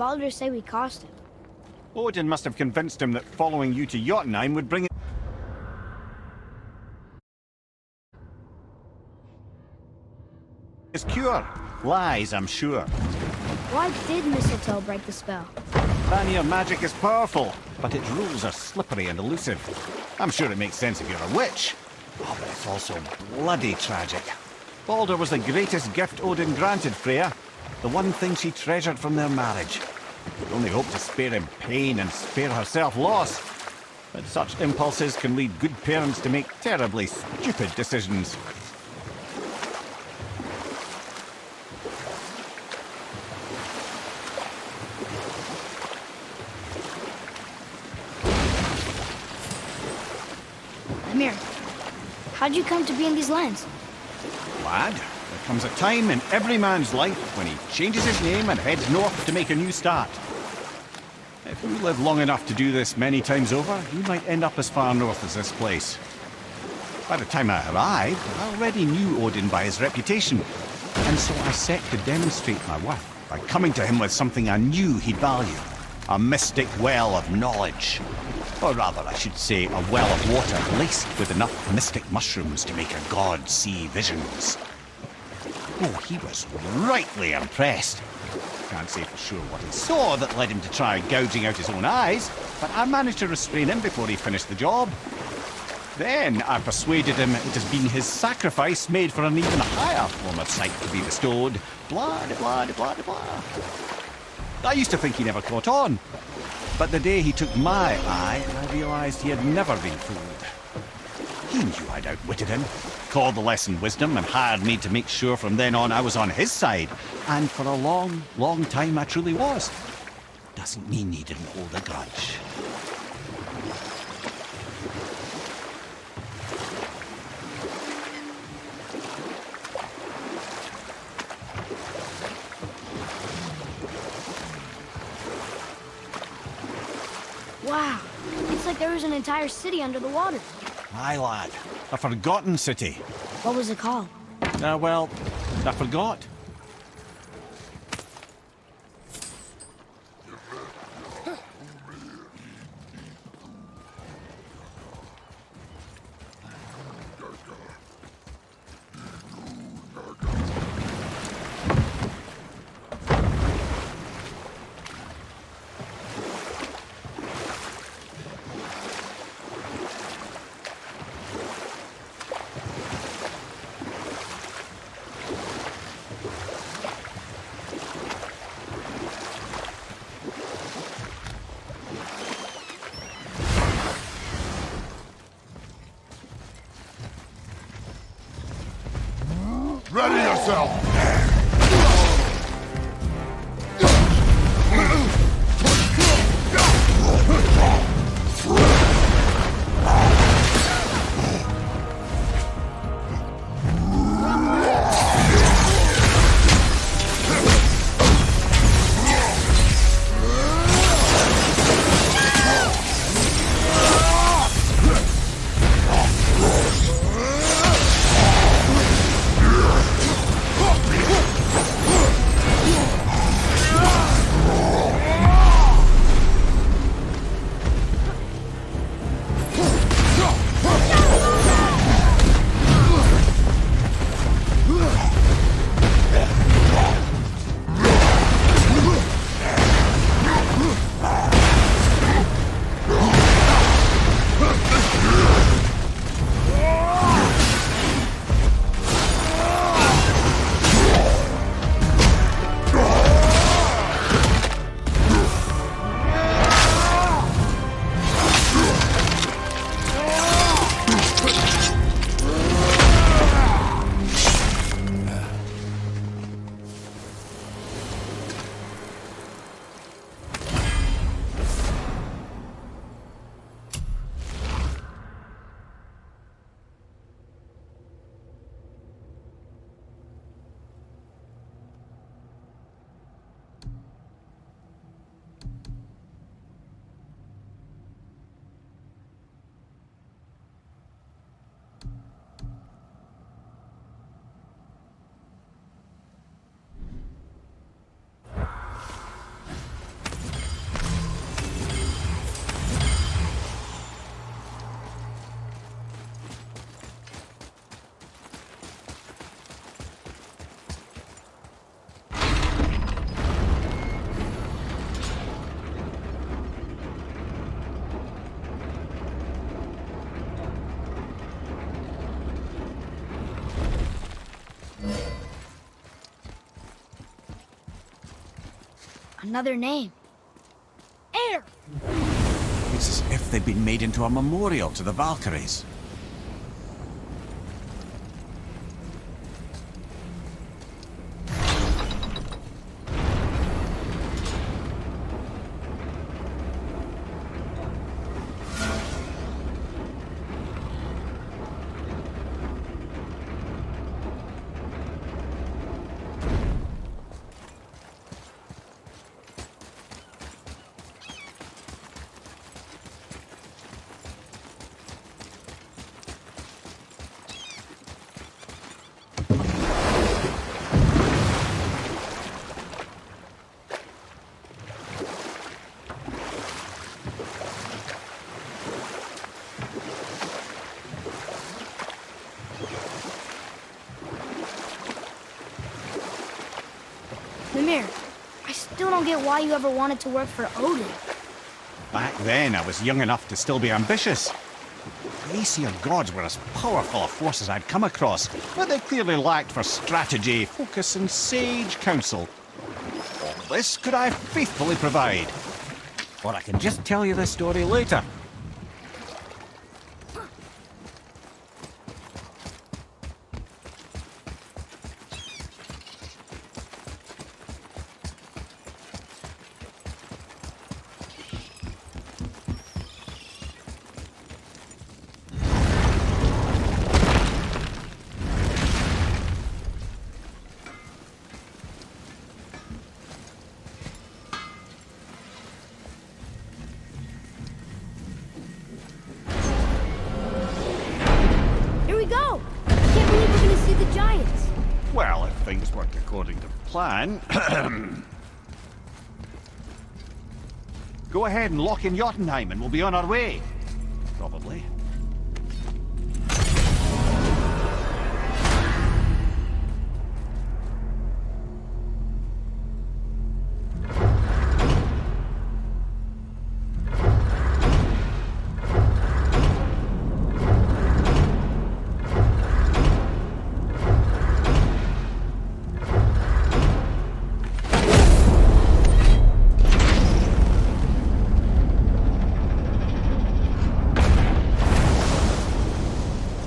Baldur say we cost him? Odin must have convinced him that following you to Jotunheim would bring his cure. Lies, I'm sure. Why did mistletoe break the spell? Vanir magic is powerful, but its rules are slippery and elusive. I'm sure it makes sense if you're a witch. Oh, but it's also bloody tragic. Baldur was the greatest gift Odin granted Freya, the one thing she treasured from their marriage. She only hoped to spare him pain and spare herself loss. But such impulses can lead good parents to make terribly stupid decisions. Amir, how'd you come to be in these lands? Lad, there comes a time in every man's life when he changes his name and heads north to make a new start. If you live long enough to do this many times over, you might end up as far north as this place. By the time I arrived, I already knew Odin by his reputation, and so I set to demonstrate my worth by coming to him with something I knew he'd value. A mystic well of knowledge. Or rather, I should say, a well of water laced with enough mystic mushrooms to make a god see visions. Oh, he was rightly impressed. Can't say for sure what he saw that led him to try gouging out his own eyes, but I managed to restrain him before he finished the job. Then I persuaded him it has been his sacrifice made for an even higher form of sight to be bestowed. Blah, de blah, de blah, de blah. I used to think he never caught on. But the day he took my eye, I realised he had never been fooled. He knew I'd outwitted him, called the lesson wisdom, and hired me to make sure from then on I was on his side. And for a long, long time I truly was. Doesn't mean he didn't hold a grudge. Wow, it's like there was an entire city under the water. Aye, lad. A forgotten city. What was it called? Well, I forgot. Ready yourself! Another name. Air! It's as if they've been made into a memorial to the Valkyries. Mimir, I still don't get why you ever wanted to work for Odin. Back then, I was young enough to still be ambitious. The Aesir gods were as powerful a force as I'd come across, but they clearly lacked for strategy, focus, and sage counsel. All this could I faithfully provide. Or I can just tell you the story later. Well, if things work according to plan... Go ahead and lock in Jotunheim and we'll be on our way. Probably.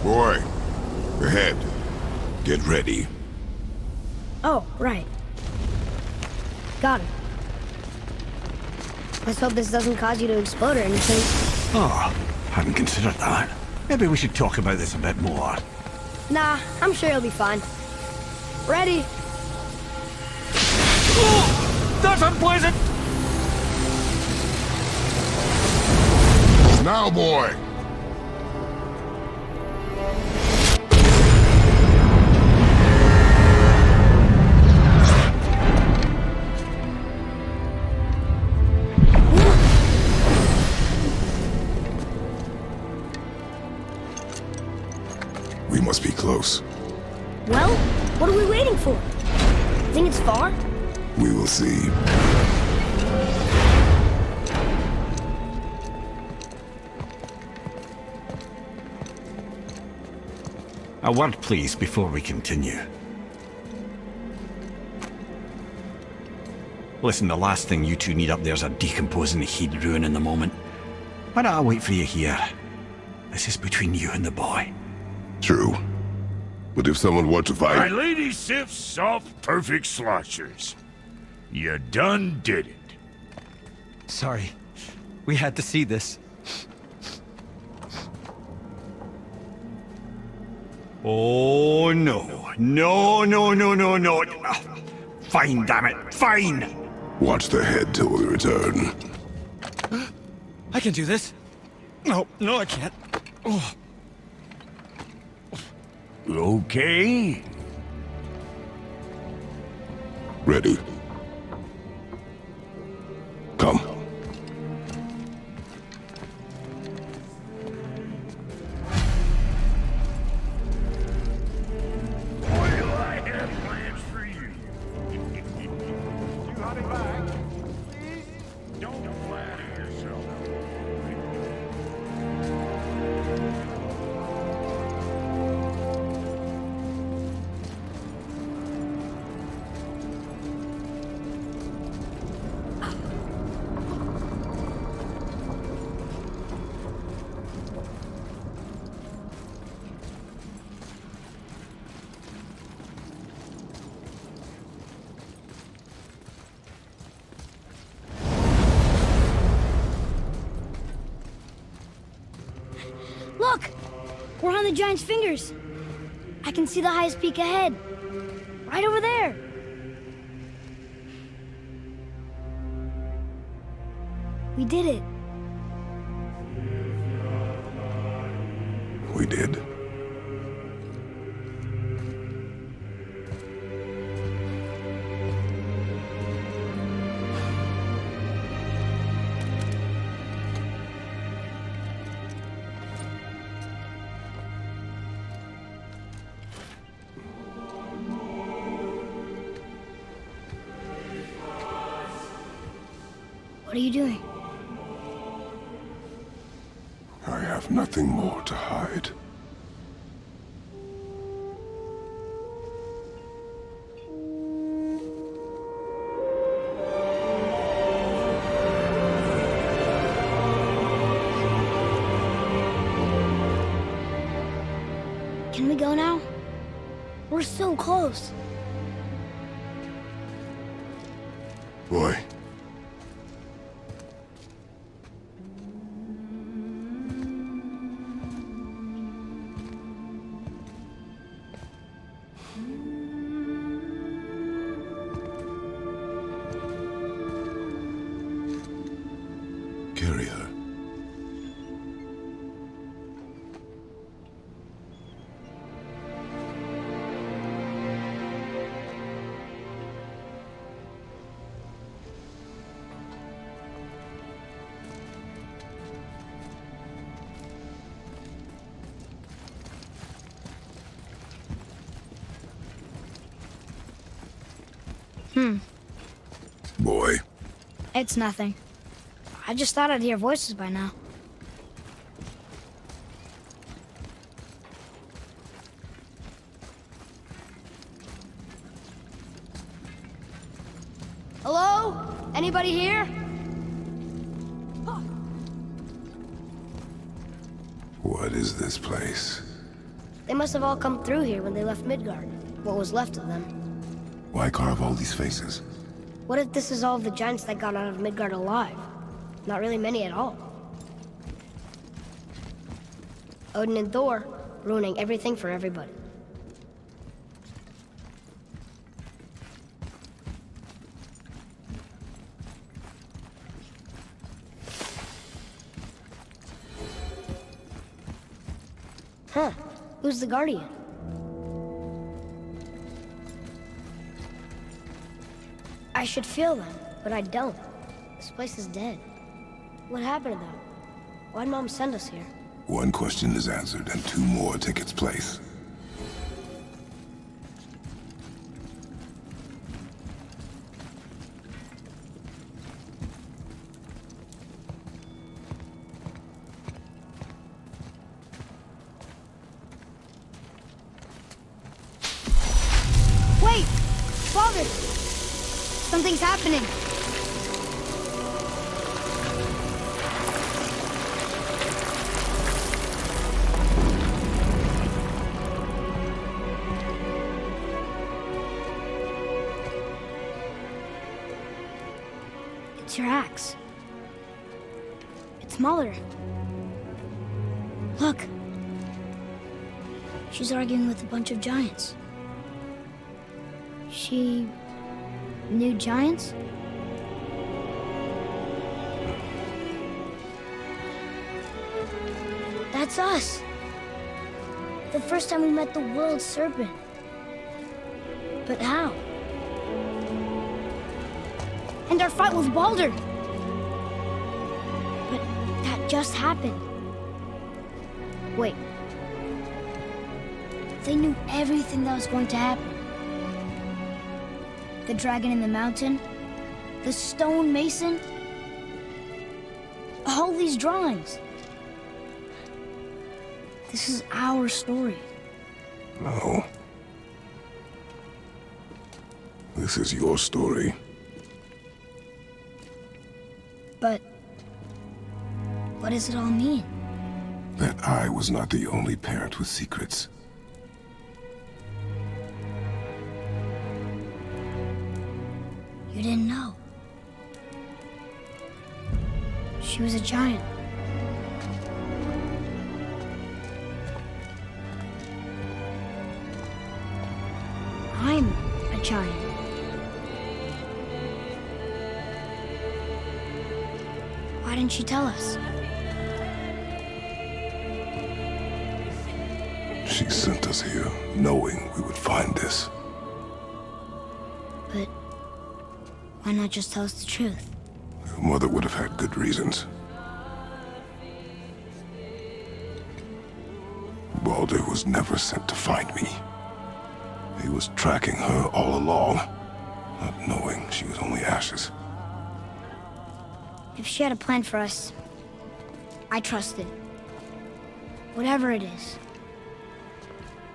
Boy, ahead. Get ready. Oh, right. Got it. Let's hope this doesn't cause you to explode or anything. Oh, hadn't considered that. Maybe we should talk about this a bit more. Nah, I'm sure you'll be fine. Ready? Oh, that's unpleasant! Now, boy! We must be close. Well, what are we waiting for? Think it's far? We will see. A word, please, before we continue. Listen, the last thing you two need up there's a decomposing heat ruin in the moment. Why don't I wait for you here? This is between you and the boy. True. But if someone were to My fight... lady sips soft, perfect sloshers. You done did it. Sorry. We had to see this. Oh, no. No, no, no, no, no. Fine, damn it. Fine! Watch the head till we return. I can do this. No, I can't. Oh. Okay. Ready. Come. Boy, do I have plans for you. You got it back. Please don't flatter yourself. Look! We're on the giant's fingers. I can see the highest peak ahead. Right over there. We did it. We did. What are you doing? I have nothing more to hide. Can we go now? We're so close. Boy. Carry her. Boy. It's nothing. I just thought I'd hear voices by now. Hello? Anybody here? What is this place? They must have all come through here when they left Midgard. What was left of them. Why carve all these faces? What if this is all of the giants that got out of Midgard alive? Not really many at all. Odin and Thor, ruining everything for everybody. Huh, who's the Guardian? I should feel them, but I don't. This place is dead. What happened to them? Why'd Mom send us here? One question is answered, and two more take its place. Wait! Father! Something's happening! It's your axe. It's Mother. Look. She's arguing with a bunch of giants. She knew giants? That's us. The first time we met the world serpent. But how? And our fight with Baldur. But that just happened. Wait. They knew everything that was going to happen. The dragon in the mountain, the stone mason, all these drawings. This is our story. No. This is your story. But what does it all mean? That I was not the only parent with secrets. You didn't know. She was a giant. giant. Why didn't you tell us? She sent us here, knowing we would find this. But why not just tell us the truth? Your mother would have had good reasons. Baldur was never sent to find me. He was tracking her all along, not knowing she was only ashes. If she had a plan for us, I trust it. Whatever it is.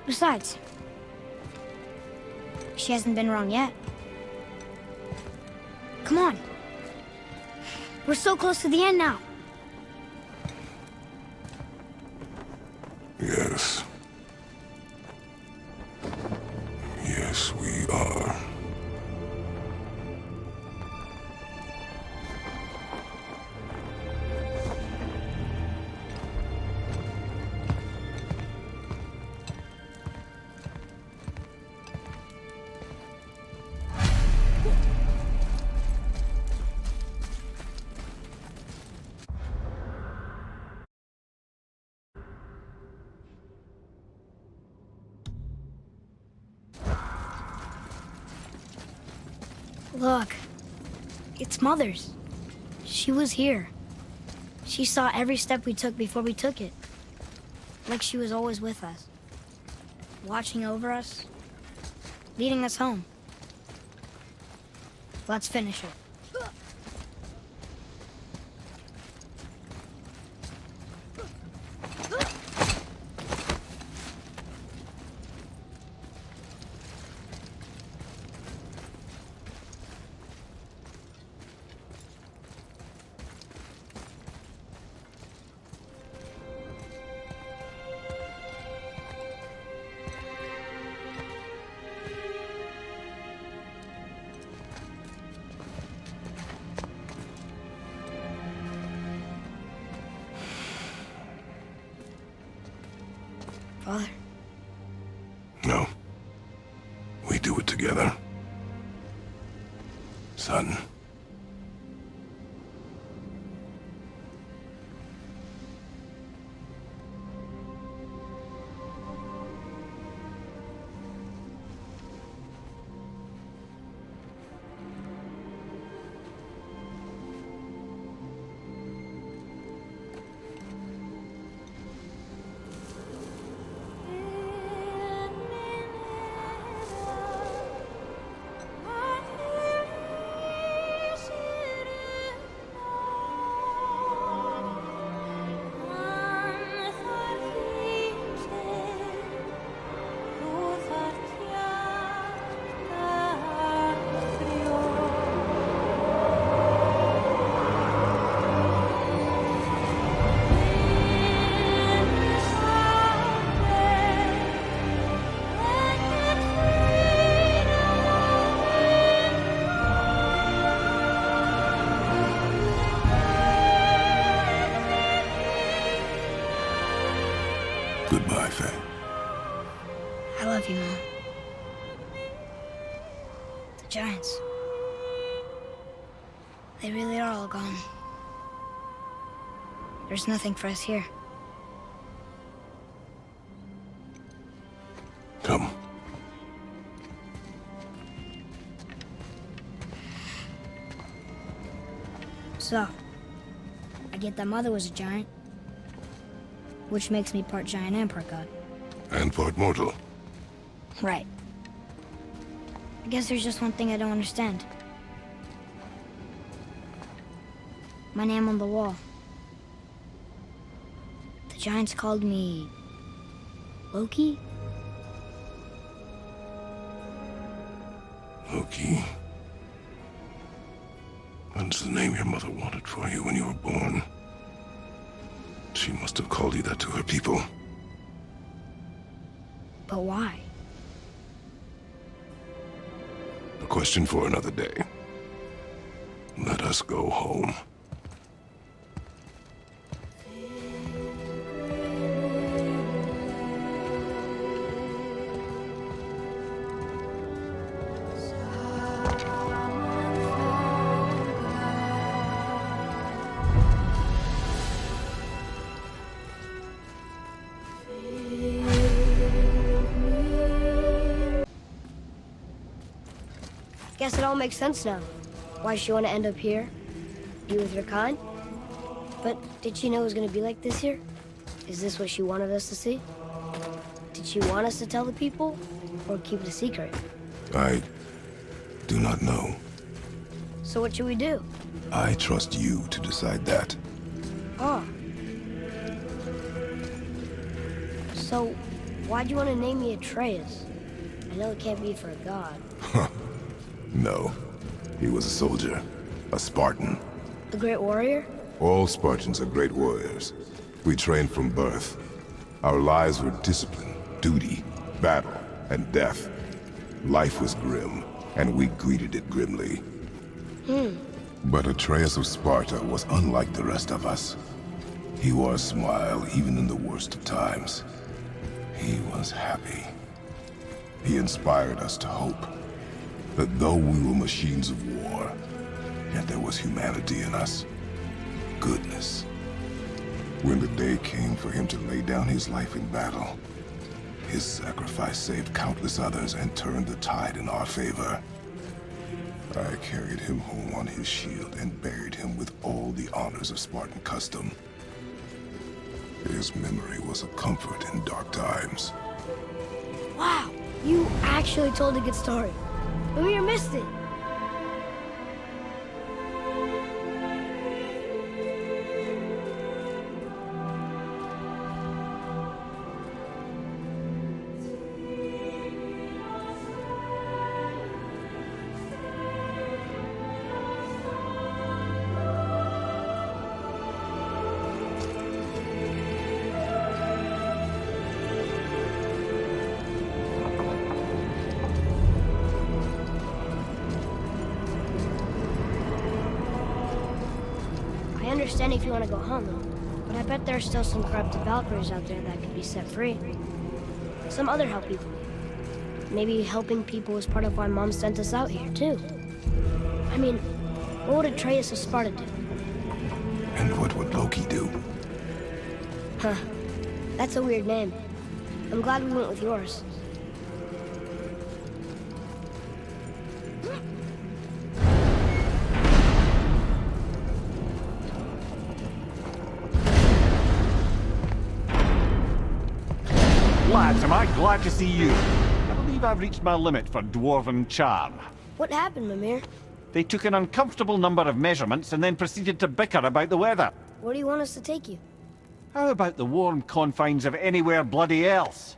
Besides, she hasn't been wrong yet. Come on. We're so close to the end now. Yes. Yes, we are. Look, it's Mother's. She was here. She saw every step we took before we took it. Like she was always with us. Watching over us. Leading us home. Let's finish it. Father. No. We do it together. Son. Goodbye, Faye. I love you, Mom. The giants. They really are all gone. There's nothing for us here. Come. So, I get that Mother was a giant, which makes me part giant and part god. And part mortal. Right. I guess there's just one thing I don't understand. My name on the wall. The giants called me... Loki? Loki. That's the name your mother wanted for you when you were born. She must have called you that to her people. But why? A question for another day. Let us go home. guess it all makes sense now. Why she want to end up here? Be with her kind? But did she know it was going to be like this here? Is this what she wanted us to see? Did she want us to tell the people? Or keep it a secret? I do not know. So what should we do? I trust you to decide that. Oh. So, why'd you want to name me Atreus? I know it can't be for a god. No. He was a soldier. A Spartan. A great warrior? All Spartans are great warriors. We trained from birth. Our lives were discipline, duty, battle, and death. Life was grim, and we greeted it grimly. But Atreus of Sparta was unlike the rest of us. He wore a smile even in the worst of times. He was happy. He inspired us to hope that though we were machines of war, yet there was humanity in us. Goodness. When the day came for him to lay down his life in battle, his sacrifice saved countless others and turned the tide in our favor. I carried him home on his shield and buried him with all the honors of Spartan custom. His memory was a comfort in dark times. Wow, you actually told a good story. Amir missed it. I understand if you want to go home, though. But I bet there are still some corrupted Valkyries out there that could be set free. Some other help people. Maybe helping people was part of why Mom sent us out here, too. I mean, what would Atreus of Sparta do? And what would Loki do? Huh. That's a weird name. I'm glad we went with yours. Lads, am I glad to see you. I believe I've reached my limit for dwarven charm. What happened, Mimir? They took an uncomfortable number of measurements and then proceeded to bicker about the weather. Where do you want us to take you? How about the warm confines of anywhere bloody else?